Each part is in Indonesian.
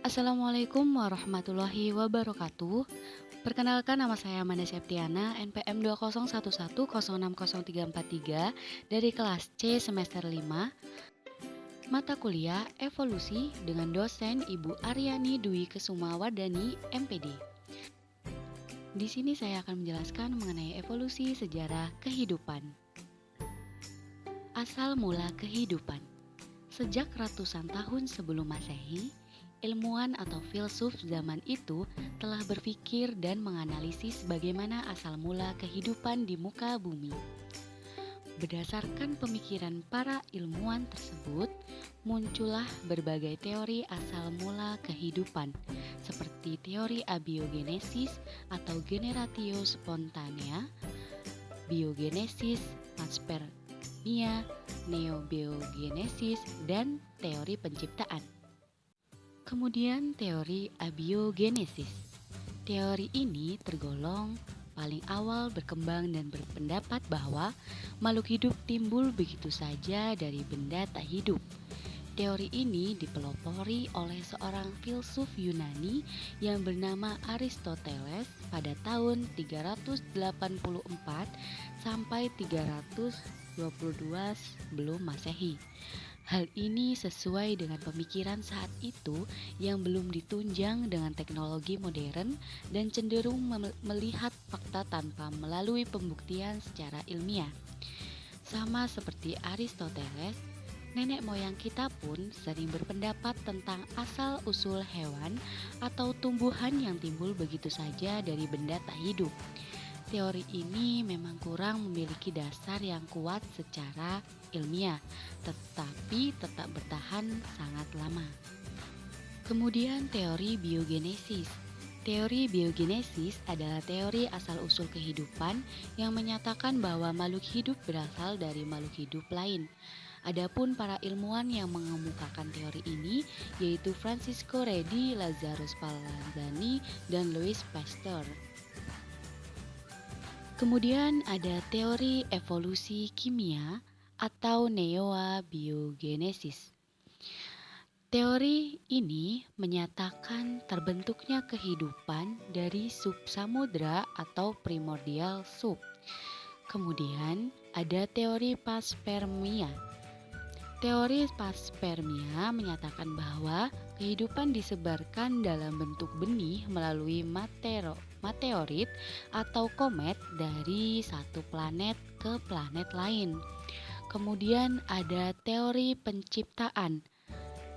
Assalamualaikum warahmatullahi wabarakatuh. Perkenalkan, nama saya Amanda Septiana, NPM 20110603343 dari kelas C semester 5, mata kuliah Evolusi dengan dosen Ibu Aryani Dwi Kesumawardani, MPD. Di sini saya akan menjelaskan mengenai evolusi sejarah kehidupan. Asal mula kehidupan. Sejak ratusan tahun sebelum Masehi, ilmuwan atau filsuf zaman itu telah berpikir dan menganalisis bagaimana asal mula kehidupan di muka bumi. Berdasarkan pemikiran para ilmuwan tersebut, muncullah berbagai teori asal mula kehidupan, seperti teori abiogenesis atau generatio spontanea, biogenesis, panspermia, neobiogenesis, dan teori penciptaan. Kemudian teori abiogenesis. Teori ini tergolong paling awal berkembang dan berpendapat bahwa makhluk hidup timbul begitu saja dari benda tak hidup. Teori ini dipelopori oleh seorang filsuf Yunani yang bernama Aristoteles pada tahun 384 sampai 322 sebelum Masehi. Hal ini sesuai dengan pemikiran saat itu yang belum ditunjang dengan teknologi modern dan cenderung melihat fakta tanpa melalui pembuktian secara ilmiah. Sama seperti Aristoteles, nenek moyang kita pun sering berpendapat tentang asal-usul hewan atau tumbuhan yang timbul begitu saja dari benda tak hidup. Teori ini memang kurang memiliki dasar yang kuat secara ilmiah, tetapi tetap bertahan sangat lama. Kemudian teori biogenesis. Teori biogenesis adalah teori asal-usul kehidupan yang menyatakan bahwa makhluk hidup berasal dari makhluk hidup lain. Adapun para ilmuwan yang mengemukakan teori ini yaitu Francisco Redi, Lazarus Spallanzani, dan Louis Pasteur. Kemudian ada teori evolusi kimia atau neobiogenesis. Teori ini menyatakan terbentuknya kehidupan dari subsamudra atau primordial soup. Kemudian ada teori panspermia. Teori panspermia menyatakan bahwa kehidupan disebarkan dalam bentuk benih melalui meteorit atau komet dari satu planet ke planet lain. Kemudian ada teori penciptaan.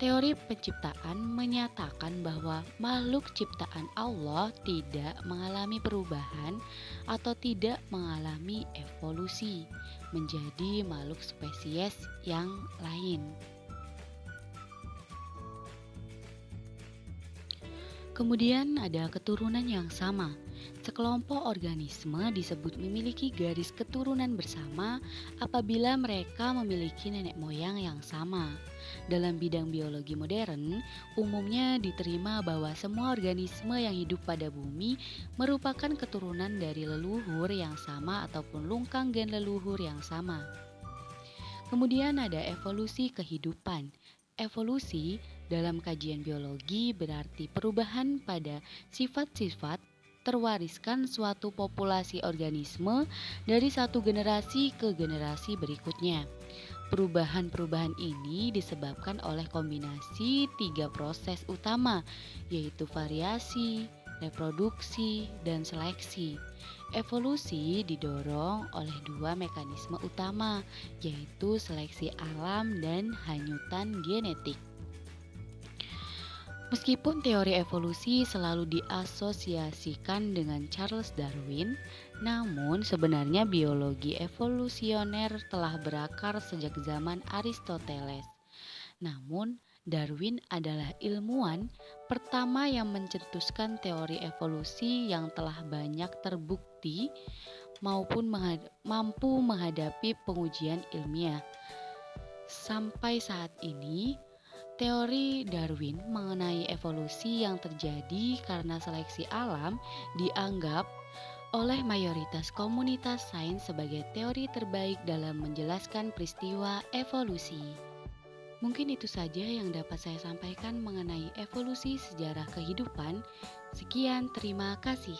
Teori penciptaan menyatakan bahwa makhluk ciptaan Allah tidak mengalami perubahan atau tidak mengalami evolusi menjadi makhluk spesies yang lain. Kemudian ada keturunan yang sama. Sekelompok organisme disebut memiliki garis keturunan bersama apabila mereka memiliki nenek moyang yang sama. Dalam bidang biologi modern, umumnya diterima bahwa semua organisme yang hidup pada bumi merupakan keturunan dari leluhur yang sama ataupun lungkang gen leluhur yang sama. Kemudian ada evolusi kehidupan. Evolusi dalam kajian biologi berarti perubahan pada sifat-sifat terwariskan suatu populasi organisme dari satu generasi ke generasi berikutnya. Perubahan-perubahan ini disebabkan oleh kombinasi tiga proses utama, yaitu variasi, reproduksi, dan seleksi. Evolusi didorong oleh dua mekanisme utama, yaitu seleksi alam dan hanyutan genetik. Meskipun teori evolusi selalu diasosiasikan dengan Charles Darwin, namun sebenarnya biologi evolusioner telah berakar sejak zaman Aristoteles. Namun, Darwin adalah ilmuwan pertama yang mencetuskan teori evolusi yang telah banyak terbukti maupun mampu menghadapi pengujian ilmiah. Sampai saat ini, teori Darwin mengenai evolusi yang terjadi karena seleksi alam dianggap oleh mayoritas komunitas sains sebagai teori terbaik dalam menjelaskan peristiwa evolusi. Mungkin itu saja yang dapat saya sampaikan mengenai evolusi sejarah kehidupan. Sekian, terima kasih.